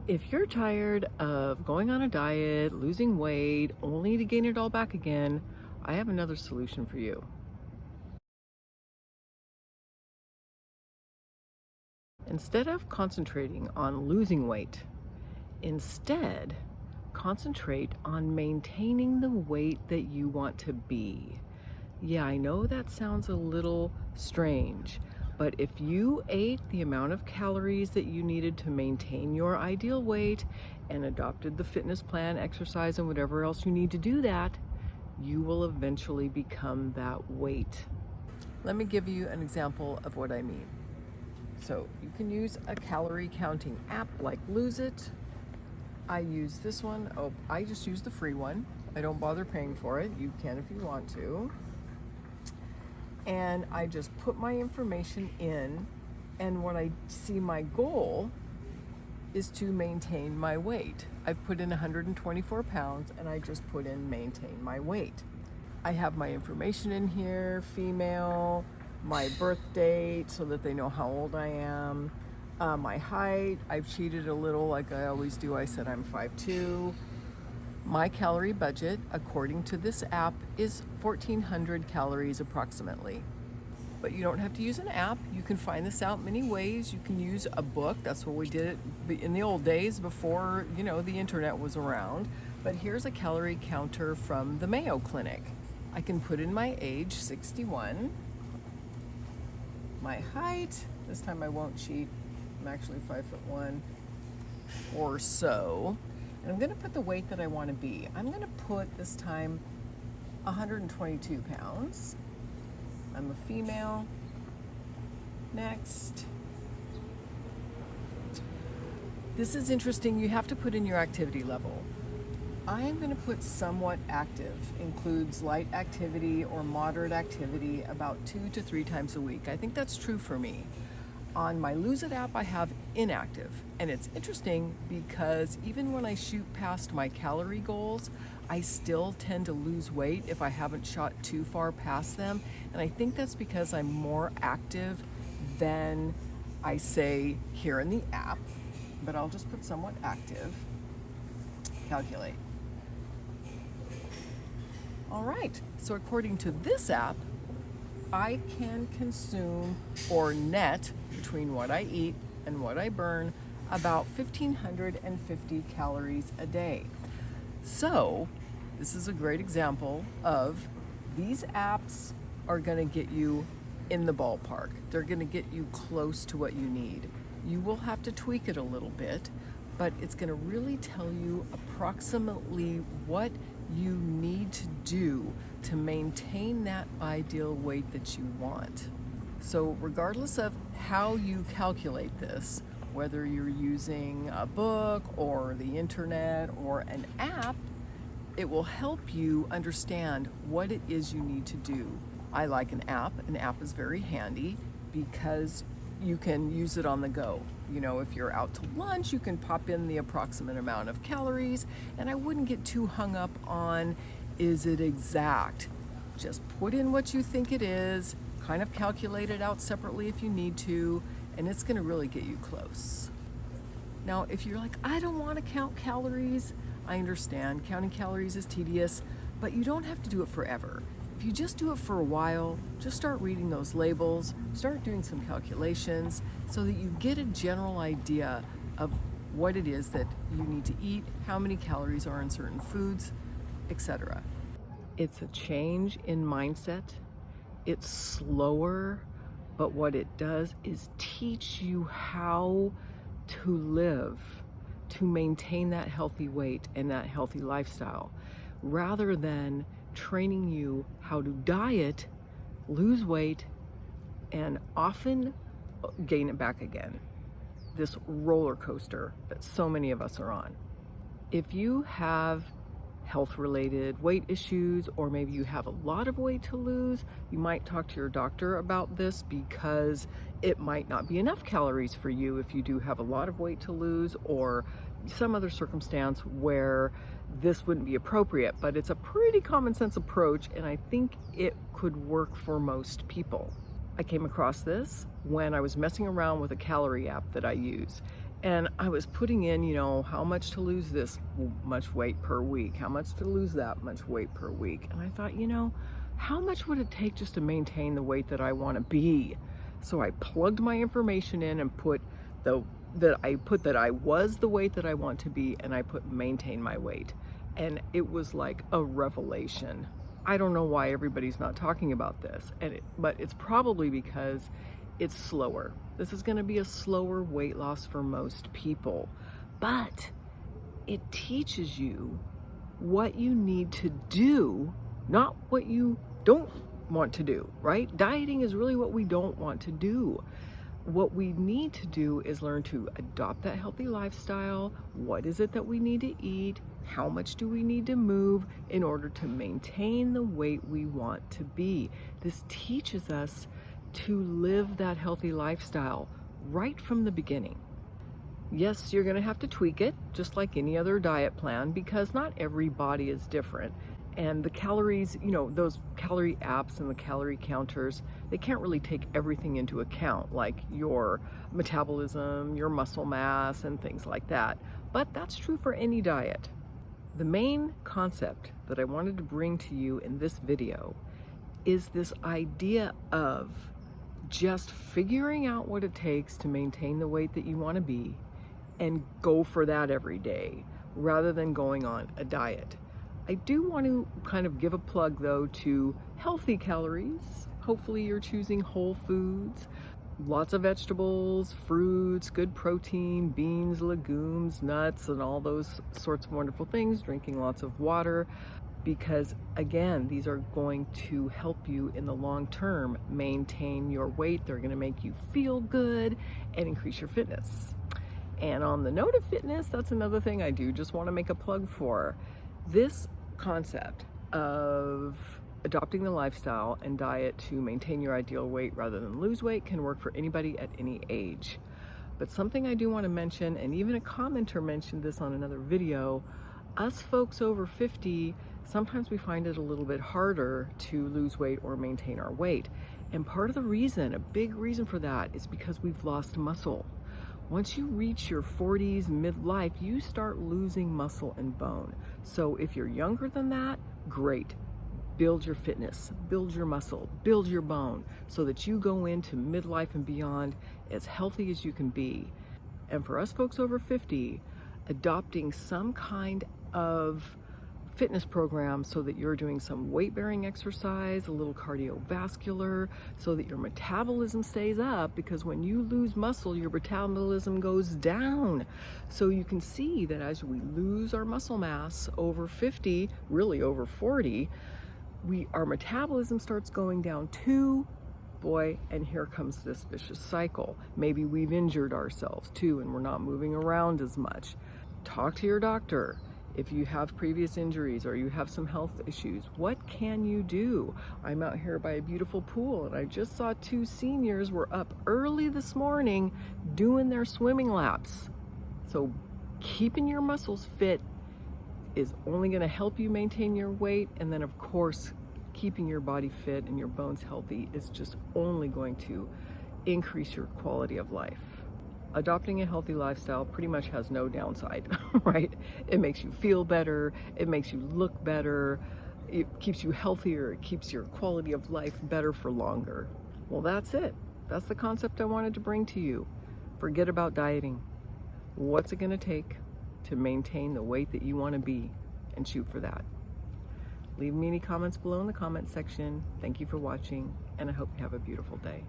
If you're tired of going on a diet, losing weight, only to gain it all back again, I have another solution for you. Instead of concentrating on losing weight, instead concentrate on maintaining the weight that you want to be. Yeah, I know that sounds a little strange, but if you ate the amount of calories that you needed to maintain your ideal weight and adopted the fitness plan, exercise, and whatever else you need to do that, you will eventually become that weight. Let me give you an example of what I mean. So you can use a calorie counting app like Lose It. I use this one. Oh, I just use the free one. I don't bother paying for it. You can if you want to. And I just put my information in, and when I see my goal is to maintain my weight. I've put in 124 pounds and I just put in maintain my weight. I have my information in here, female, my birth date so that they know how old I am, my height. I've cheated a little like I always do. I said I'm 5'2". My calorie budget, according to this app, is 1,400 calories approximately. But you don't have to use an app. You can find this out many ways. You can use a book. That's what we did in the old days before, the internet was around. But here's a calorie counter from the Mayo Clinic. I can put in my age, 61, my height. This time I won't cheat. I'm actually 5'1" or so. And I'm gonna put the weight that I wanna be. I'm gonna put this time 122 pounds. I'm a female. Next. This is interesting. You have to put in your activity level. I am gonna put somewhat active, includes light activity or moderate activity about 2 to 3 times a week. I think that's true for me. On my Lose It app, I have inactive, and it's interesting because even when I shoot past my calorie goals, I still tend to lose weight if I haven't shot too far past them, and I think that's because I'm more active than I say here in the app, but I'll just put somewhat active. Calculate. All right, so according to this app, I can consume or net between what I eat and what I burn about 1,550 calories a day. So this is a great example of these apps are going to get you in the ballpark. They're going to get you close to what you need. You will have to tweak it a little bit, but it's going to really tell you approximately what you need to do to maintain that ideal weight that you want. So regardless of how you calculate this, whether you're using a book or the internet or an app, it will help you understand what it is you need to do. I like an app. An app is very handy because you can use it on the go. If you're out to lunch, you can pop in the approximate amount of calories, and I wouldn't get too hung up on, is it exact? Just put in what you think it is, kind of calculate it out separately if you need to, and it's gonna really get you close. Now, if you're like, I don't wanna count calories, I understand, counting calories is tedious, but you don't have to do it forever. If you just do it for a while, just start reading those labels, start doing some calculations so that you get a general idea of what it is that you need to eat, how many calories are in certain foods, etc. It's a change in mindset. It's slower, but what it does is teach you how to live, to maintain that healthy weight and that healthy lifestyle, rather than training you how to diet, lose weight, and often gain it back again. This roller coaster that so many of us are on. If you have health-related weight issues, or maybe you have a lot of weight to lose, you might talk to your doctor about this because it might not be enough calories for you if you do have a lot of weight to lose, or some other circumstance where this wouldn't be appropriate. But it's a pretty common sense approach, and I think it could work for most people. I came across this when I was messing around with a calorie app that I use, And I was putting in, how much to lose this much weight per week, how much to lose that much weight per week. And I thought, how much would it take just to maintain the weight that I want to be? So I plugged my information in and put that I was the weight that I want to be, and I put maintain my weight. And it was like a revelation. I don't know why everybody's not talking about this, but it's probably because it's slower. This is going to be a slower weight loss for most people, but it teaches you what you need to do, not what you don't want to do, right? Dieting is really what we don't want to do. What we need to do is learn to adopt that healthy lifestyle. What is it that we need to eat? How much do we need to move in order to maintain the weight we want to be? This teaches us to live that healthy lifestyle right from the beginning. Yes, you're going to have to tweak it just like any other diet plan, because not every body is different. And the calories, those calorie apps and the calorie counters, they can't really take everything into account, like your metabolism, your muscle mass, and things like that. But that's true for any diet. The main concept that I wanted to bring to you in this video is this idea of just figuring out what it takes to maintain the weight that you want to be and go for that every day rather than going on a diet. I do want to kind of give a plug though to healthy calories. Hopefully you're choosing whole foods, lots of vegetables, fruits, good protein, beans, legumes, nuts, and all those sorts of wonderful things, drinking lots of water, because again, these are going to help you in the long term maintain your weight. They're going to make you feel good and increase your fitness. And on the note of fitness, that's another thing I do just want to make a plug for. This concept of adopting the lifestyle and diet to maintain your ideal weight rather than lose weight can work for anybody at any age. But something I do want to mention, and even a commenter mentioned this on another video, us folks over 50, sometimes we find it a little bit harder to lose weight or maintain our weight. And part of the reason, a big reason for that, is because we've lost muscle. Once you reach your 40s, midlife, you start losing muscle and bone. So if you're younger than that, great. Build your fitness, build your muscle, build your bone, so that you go into midlife and beyond as healthy as you can be. And for us folks over 50, adopting some kind of fitness program so that you're doing some weight-bearing exercise, a little cardiovascular, so that your metabolism stays up, because when you lose muscle, your metabolism goes down. So you can see that as we lose our muscle mass over 50, really over 40, our metabolism starts going down too. Boy, and here comes this vicious cycle. Maybe we've injured ourselves too, and we're not moving around as much. Talk to your doctor. If you have previous injuries or you have some health issues, what can you do? I'm out here by a beautiful pool, and I just saw 2 seniors were up early this morning doing their swimming laps. So keeping your muscles fit is only going to help you maintain your weight, and then of course keeping your body fit and your bones healthy is just only going to increase your quality of life. Adopting a healthy lifestyle pretty much has no downside, right? It makes you feel better, it makes you look better, it keeps you healthier, it keeps your quality of life better for longer. Well, that's it. That's the concept I wanted to bring to you. Forget about dieting. What's it going to take to maintain the weight that you want to be, and shoot for that? Leave me any comments below in the comment section. Thank you for watching, and I hope you have a beautiful day.